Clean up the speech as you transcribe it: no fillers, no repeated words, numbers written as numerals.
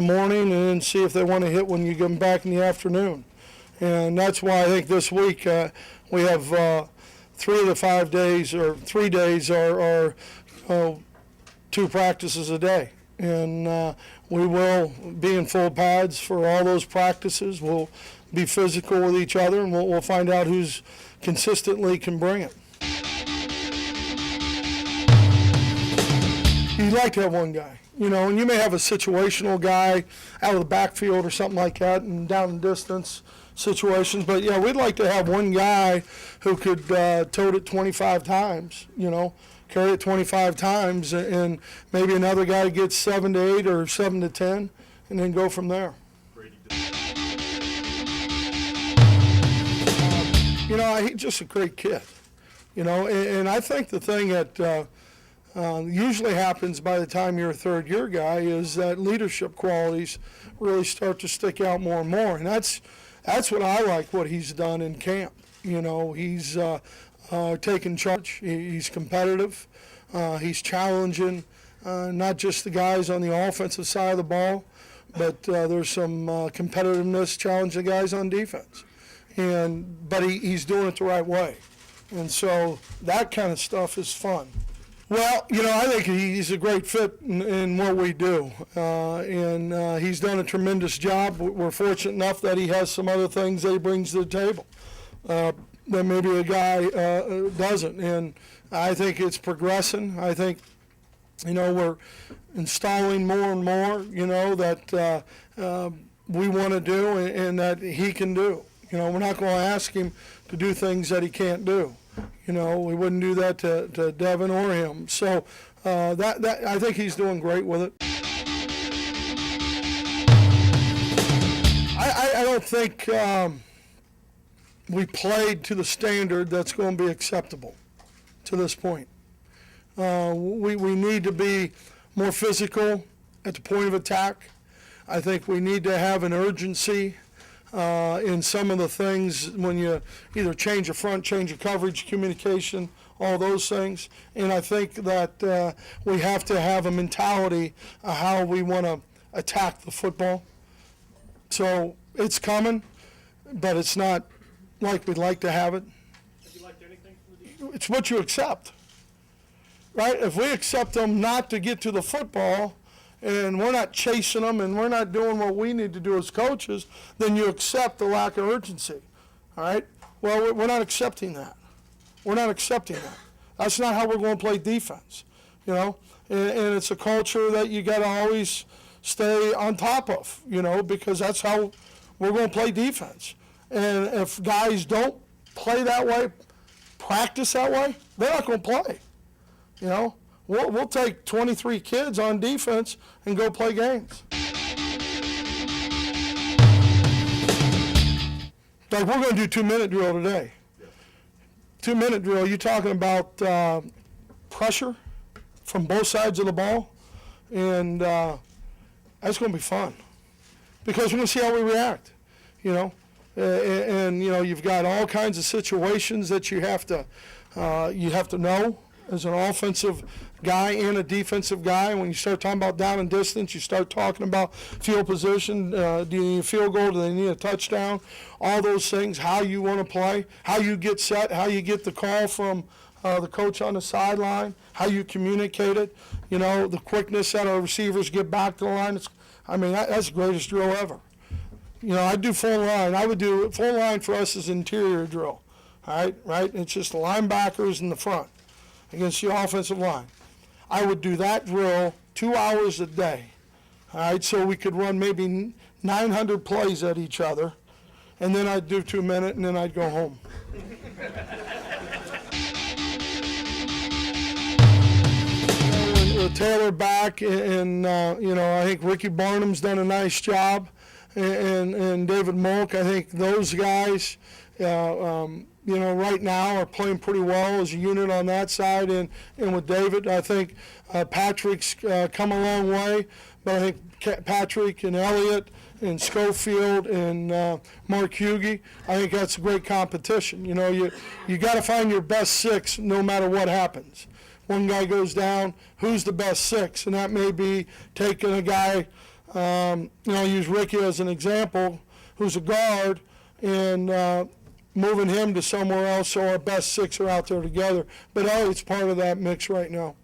the morning and then see if they want to hit when you get them back in the afternoon. And that's why I think this week we have 3 of the 5 days, or 3 days are 2 practices a day. And we will be in full pads for all those practices. We'll be physical with each other, and we'll find out who's consistently can bring it. You'd like to have one guy, and you may have a situational guy out of the backfield or something like that, and down and distance situations. But yeah, we'd like to have one guy who could tote it 25 times, carry it 25 times, and maybe another guy gets 7 to 8 or 7 to 10, and then go from there. He's just a great kid, and I think the thing that usually happens by the time you're a third-year guy is that leadership qualities really start to stick out more and more, and that's what I like what he's done in camp. He's taking charge. He's competitive. He's challenging not just the guys on the offensive side of the ball, but there's some competitiveness challenging the guys on defense. But he's doing it the right way. And so that kind of stuff is fun. Well, I think he's a great fit in what we do, and he's done a tremendous job. We're fortunate enough that he has some other things that he brings to the table that maybe a guy doesn't, and I think it's progressing. I think, we're installing more and more, that we want to do and that he can do. We're not going to ask him to do things that he can't do. We wouldn't do that to Devin or him. So that I think he's doing great with it. I don't think we played to the standard that's going to be acceptable to this point. We need to be more physical at the point of attack. I think we need to have an urgency in some of the things when you either change your front, change your coverage, communication, all those things. And I think that we have to have a mentality of how we want to attack the football. So it's coming, but it's not like we'd like to have it. Have you liked anything from the It's what you accept, right? If we accept them not to get to the football, and we're not chasing them, and we're not doing what we need to do as coaches, then you accept the lack of urgency, all right? Well, we're not accepting that. We're not accepting that. That's not how we're going to play defense, And it's a culture that you got to always stay on top of, because that's how we're going to play defense. And if guys don't play that way, practice that way, they're not going to play, We'll take 23 kids on defense and go play games. Like we're going to do 2-minute drill today. 2-minute drill, you're talking about pressure from both sides of the ball, and that's going to be fun because we're going to see how we react, and you've got all kinds of situations that you have to know as an offensive guy and a defensive guy. When you start talking about down and distance, you start talking about field position. Do you need a field goal? Do they need a touchdown? All those things, how you want to play, how you get set, how you get the call from the coach on the sideline, how you communicate it, the quickness that our receivers get back to the line. That's the greatest drill ever. I do full line. I would do full line for us as interior drill, all right? It's just the linebackers in the front against the offensive line. I would do that drill 2 hours a day, all right, so we could run maybe 900 plays at each other, and then I'd do 2 minutes, and then I'd go home. With Taylor back, and I think Ricky Barnum's done a nice job, and David Molk, I think those guys, right now are playing pretty well as a unit on that side, and with David, I think Patrick's come a long way, but I think Patrick and Elliott and Schofield and Mark Hughey, I think that's a great competition. You got to find your best 6 no matter what happens. One guy goes down, who's the best 6? And that may be taking a guy Use Ricky as an example, who's a guard, and moving him to somewhere else so our best 6 are out there together. But Elliot's part of that mix right now.